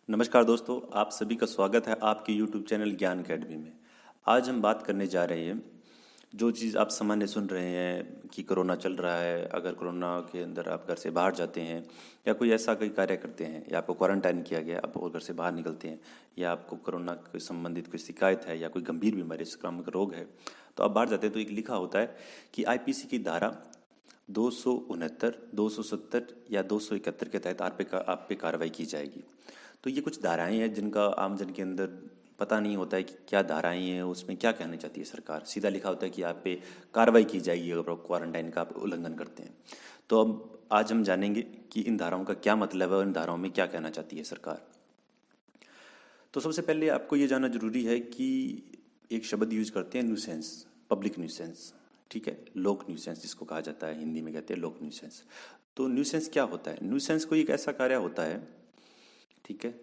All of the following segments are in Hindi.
नमस्कार दोस्तों, आप सभी का स्वागत है आपके YouTube चैनल ज्ञान अकेडमी में। आज हम बात करने जा रहे हैं, जो चीज़ आप सामान्य सुन रहे हैं कि कोरोना चल रहा है। अगर कोरोना के अंदर आप घर से बाहर जाते हैं या कोई ऐसा कोई कार्य करते हैं या आपको क्वारंटाइन किया गया, आप और घर से बाहर निकलते हैं या आपको कोरोना के संबंधित कोई शिकायत है या कोई गंभीर बीमारी, संक्रामक रोग है, तो आप बाहर जाते हैं तो एक लिखा होता है कि आईपीसी की धारा 269, 270 या 271 के तहत आप पे कार्रवाई की जाएगी। तो ये कुछ धाराएं हैं जिनका आमजन के अंदर पता नहीं होता है कि क्या धाराएं हैं, उसमें क्या कहना चाहती है सरकार। सीधा लिखा होता है कि आप पे कार्रवाई की जाएगी अगर आप क्वारंटाइन का आप उल्लंघन करते हैं। तो अब आज हम जानेंगे कि इन धाराओं का क्या मतलब है और इन धाराओं में क्या कहना चाहती है सरकार। तो सबसे पहले आपको ये जानना जरूरी है कि एक शब्द यूज करते हैं, न्यूसेंस, पब्लिक न्यूसेंस। ठीक है, लोक न्यूसेंस जिसको कहा जाता है, हिंदी में कहते हैं लोक न्यूसेंस। तो न्यूसेंस क्या होता है? न्यूसेंस कोई एक ऐसा कार्य होता है, ठीक है,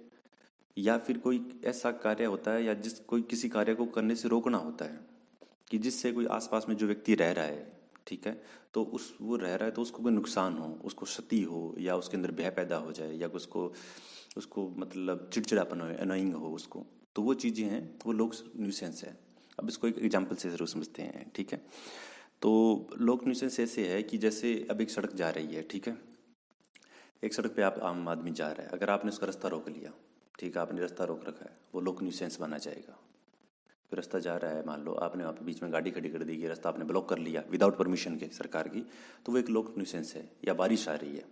या फिर कोई ऐसा कार्य होता है या कोई किसी कार्य को करने से रोकना होता है कि जिससे कोई आसपास में जो व्यक्ति रह रहा है, ठीक है, तो वो रह रहा है तो उसको कोई नुकसान हो, उसको क्षति हो या उसके अंदर भय पैदा हो जाए या उसको उसको मतलब चिड़चिड़ापन हो, अनोइंग हो उसको, तो वो चीज़ें हैं, वो लोक न्यूसेंस है। अब इसको एक एग्जाम्पल से जरूर समझते हैं, ठीक है। तो लोक न्यूसेंस ऐसे है कि जैसे अब एक सड़क जा रही है, ठीक है, एक सड़क पे आप आम आदमी जा रहा है, अगर आपने उसका रास्ता रोक लिया, ठीक है, आपने रास्ता रोक रखा है, वो लोक न्यूसेंस बना जाएगा। फिर रास्ता जा रहा है, मान लो आपने वहाँ पे बीच में गाड़ी खड़ी कर दी, कि रास्ता आपने ब्लॉक कर लिया विदाउट परमिशन के सरकार की, तो वो एक लोक न्यूसेंस है। या बारिश आ रही है,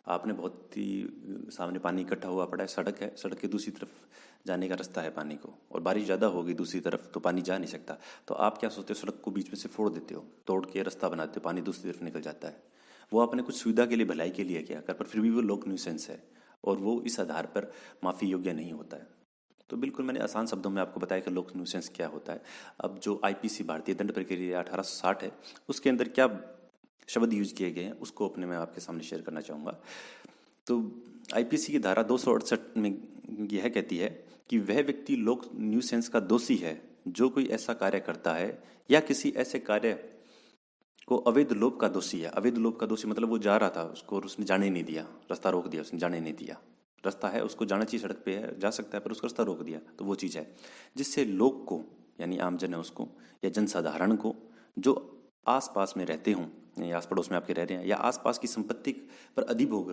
आपने बहुत ही सामने पानी इकट्ठा हुआ पड़ा है, सड़क है, सड़क के दूसरी तरफ जाने का रास्ता है पानी को, और बारिश ज़्यादा होगी दूसरी तरफ तो पानी जा नहीं सकता, तो आप क्या सोचते हो, सड़क को बीच में से फोड़ देते हो, तोड़ के रास्ता बनाते हो, पानी दूसरी तरफ निकल जाता है। वो आपने कुछ सुविधा के लिए, भलाई के लिए किया कर, पर फिर भी वो लोक न्यूसेंस है और वो इस आधार पर माफ़ी योग्य नहीं होता है। तो बिल्कुल मैंने आसान शब्दों में आपको बताया कि लोक न्यूसेंस क्या होता है। अब जो आईपीसी, भारतीय दंड प्रक्रिया 1860 है, उसके अंदर क्या शब्द यूज किए गए हैं उसको अपने मैं आपके सामने शेयर करना चाहूँगा। तो आईपीसी की धारा 268 में यह कहती है कि वह व्यक्ति लोक न्यूसेंस का दोषी है जो कोई ऐसा कार्य करता है या किसी ऐसे कार्य को अवैध लोप का दोषी है। अवैध लोप का दोषी मतलब वो जा रहा था, उसको और उसने जाने नहीं दिया, रास्ता रोक दिया, उसने जाने नहीं दिया। रास्ता है, उसको जाना चाहिए, सड़क पे है, जा सकता है, पर उसका रास्ता रोक दिया, तो वो चीज़ है जिससे लोग को, यानी आमजन है उसको या जनसाधारण को, जो आस पास में रहते हों या आस पड़ोस में आपके रह रहे हैं या आस पास की संपत्ति पर अधिभोग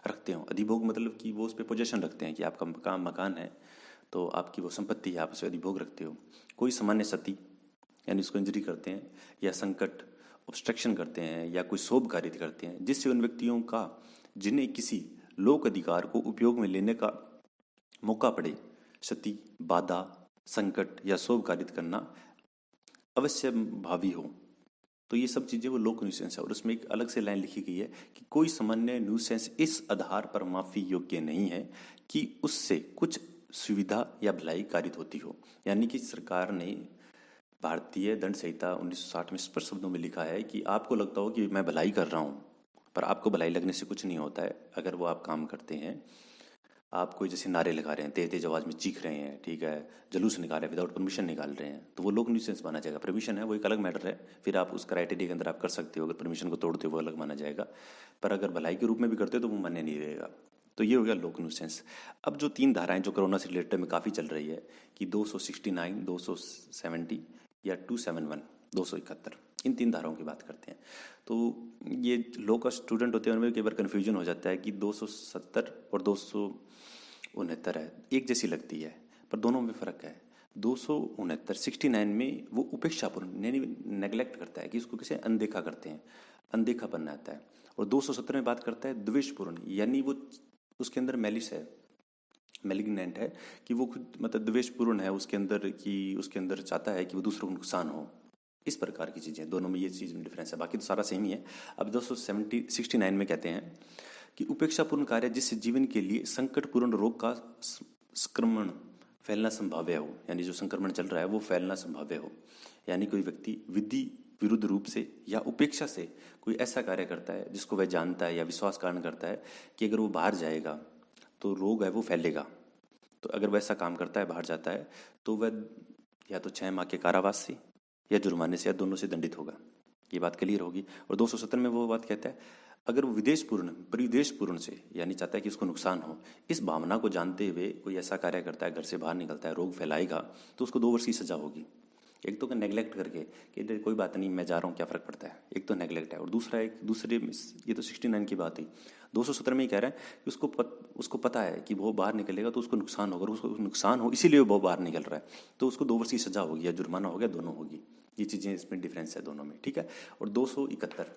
रखते हो। अधिभोग मतलब कि वो उस पर पोजेशन रखते हैं कि आपका मकान है तो आपकी वो संपत्ति है, आप उसे अधिभोग रखते हो। कोई सामान्य क्षति यानी उसको इंजरी करते हैं या संकट, ऑब्स्ट्रक्शन करते हैं या कोई शोभ कार्य करते हैं जिससे उन व्यक्तियों का जिन्हें किसी लोक अधिकार को उपयोग में लेने का मौका पड़े, क्षति, बाधा, संकट या शोभ कार्य करना अवश्य भावी हो। तो ये सब चीज़ें वो लोक न्यूसेंस है, और उसमें एक अलग से लाइन लिखी गई है कि कोई सामान्य न्यूसेंस इस आधार पर माफी योग्य नहीं है कि उससे कुछ सुविधा या भलाई कारित होती हो। यानी कि सरकार ने भारतीय दंड संहिता 1960 में स्पष्ट शब्दों में लिखा है कि आपको लगता हो कि मैं भलाई कर रहा हूँ, पर आपको भलाई लगने से कुछ नहीं होता है। अगर वो आप काम करते हैं, आप कोई जैसे नारे लगा रहे हैं, तेज तेज आवाज़ में चीख रहे हैं, ठीक है, जुलूस निकाल रहे हैं, विदाउट परमिशन निकाल रहे हैं, तो वो लोक न्यूसेंस माना जाएगा। परमिशन है वो एक अलग मैटर है, फिर आप उस क्राइटेरिया के अंदर आप कर सकते हो। अगर परमिशन को तोड़ते हो वो अलग माना जाएगा, पर अगर भलाई के रूप में भी करते हो तो वो मान्य नहीं रहेगा। तो ये हो गया लोक न्यूसेंस। अब जो तीन धाराएं जो कोरोना से रिलेटेड में काफ़ी चल रही है कि 269, 270 या 271, 271, इन तीन धाराओं की बात करते हैं। तो ये लो का स्टूडेंट होते हैं उनमें कई बार कन्फ्यूजन हो जाता है कि 270 और 269 है, एक जैसी लगती है, पर दोनों में फ़र्क है। 269, 69 में वो उपेक्षापूर्ण यानी नेग्लेक्ट करता है कि उसको किसी अनदेखा करते हैं, अनदेखापन आता है। और 270 में बात करता है द्वेषपूर्ण, यानी वो उसके अंदर मैलिस है, मेलिग्नेंट है, कि वो खुद मतलब द्वेषपूर्ण है उसके अंदर, कि उसके अंदर चाहता है कि वो दूसरों को नुकसान हो। इस प्रकार की चीज़ें, दोनों में ये चीज़ में डिफरेंस है, बाकी तो सारा सेम ही है। अब 269 में कहते हैं कि उपेक्षापूर्ण कार्य जिससे जीवन के लिए संकटपूर्ण रोग का संक्रमण फैलना संभाव्य हो, यानी जो संक्रमण चल रहा है वो फैलना संभाव्य हो। यानी कोई व्यक्ति विधि विरुद्ध रूप से या उपेक्षा से कोई ऐसा कार्य करता है जिसको वह जानता है या विश्वास कारण करता है कि अगर वो बाहर जाएगा तो रोग है वो फैलेगा। तो अगर वह ऐसा काम करता है, बाहर जाता है, तो वह या तो 6 माह के कारावास से या जुर्माने से या दोनों से दंडित होगा। ये बात क्लियर होगी। और 270 में वो बात कहता है, अगर वो परिदेशपूर्ण से यानी चाहता है कि उसको नुकसान हो, इस भावना को जानते हुए कोई ऐसा कार्य करता है, घर से बाहर निकलता है, रोग फैलाएगा, तो उसको 2 वर्ष की सजा होगी। एक तो नेगलेक्ट करके कि कोई बात नहीं, मैं जा रहा हूँ, क्या फ़र्क पड़ता है, एक तो नेगलेक्ट है। और दूसरा ये तो 69 की बात थी। 217 में ही कह रहा है कि उसको पता है कि वो बाहर निकलेगा तो उसको नुकसान होगा, और उसको नुकसान हो इसीलिए वो बाहर निकल रहा है, तो उसको 2 वर्ष की सजा होगी या जुर्माना हो गया, दोनों होगी। ये चीज़ें, इसमें डिफरेंस है दोनों में, ठीक है। और 271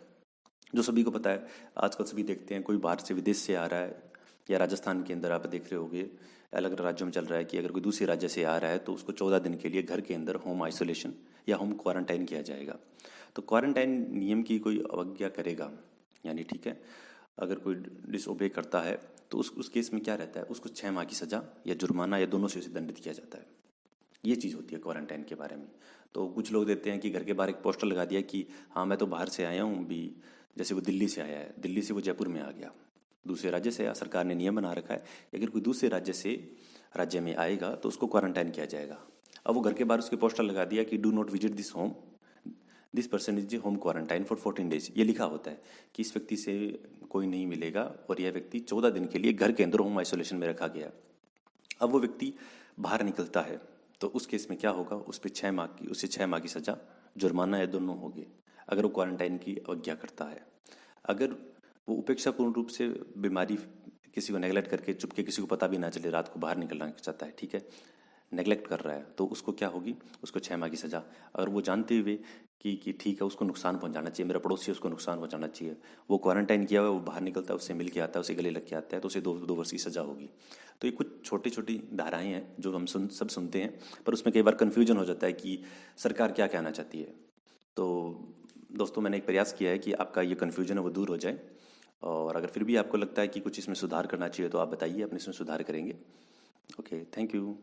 जो सभी को पता है, आजकल सभी देखते हैं, कोई बाहर से विदेश से आ रहा है, या राजस्थान के अंदर आप देख रहे होंगे, अलग अलग राज्यों में चल रहा है कि अगर कोई दूसरे राज्य से आ रहा है तो उसको 14 दिन के लिए घर के अंदर होम आइसोलेशन या होम क्वारंटाइन किया जाएगा। तो क्वारंटाइन नियम की कोई अवज्ञा करेगा, यानी ठीक है, अगर कोई डिसओबे करता है तो उस केस में क्या रहता है, उसको 6 माह की सज़ा या जुर्माना या दोनों से उसे दंडित किया जाता है। ये चीज़ होती है क्वारंटाइन के बारे में। तो कुछ लोग देते हैं कि घर के बाहर एक पोस्टर लगा दिया कि हाँ मैं तो बाहर से आया हूँ भी, जैसे वो दिल्ली से आया है, दिल्ली से वो जयपुर में आ गया, दूसरे राज्य से आया, सरकार ने नियम बना रखा है अगर कोई दूसरे राज्य में आएगा तो उसको क्वारंटाइन किया जाएगा। अब वो घर के बाहर उसके पोस्टर लगा दिया कि do not visit this home, this person is home quarantine for 14 days. ये लिखा होता है कि इस व्यक्ति से कोई नहीं मिलेगा और यह व्यक्ति 14 दिन के लिए घर के अंदर होम आइसोलेशन में रखा गया। अब वो व्यक्ति बाहर निकलता है तो उस केस में क्या होगा, उसे 6 माह की सजा, जुर्माना या दोनों होगी अगर वो क्वारंटाइन की अवज्ञा करता है। अगर वो उपेक्षापूर्ण रूप से बीमारी, किसी को नेगलेक्ट करके चुपके, किसी को पता भी ना चले, रात को बाहर निकलना चाहता है, ठीक है, नेगलेक्ट कर रहा है, तो उसको क्या होगी, उसको 6 माह की सज़ा। अगर वो जानते हुए कि ठीक है उसको नुकसान पहुंचाना चाहिए, मेरा पड़ोसी है उसको नुकसान पहुंचाना चाहिए, वो क्वारंटाइन किया हुआ है, वो बाहर निकलता है, उससे मिल के आता है, उसे गले लग के आता है, तो उसे 2 वर्ष की सज़ा होगी। तो ये कुछ छोटी छोटी धाराएं हैं जो हम सब सुनते हैं, पर उसमें कई बार कन्फ्यूजन हो जाता है कि सरकार क्या कहना चाहती है। तो दोस्तों, मैंने एक प्रयास किया है कि आपका ये कन्फ्यूजन है वो दूर हो जाए, और अगर फिर भी आपको लगता है कि कुछ इसमें सुधार करना चाहिए तो आप बताइए, अपने इसमें सुधार करेंगे। Okay, thank you.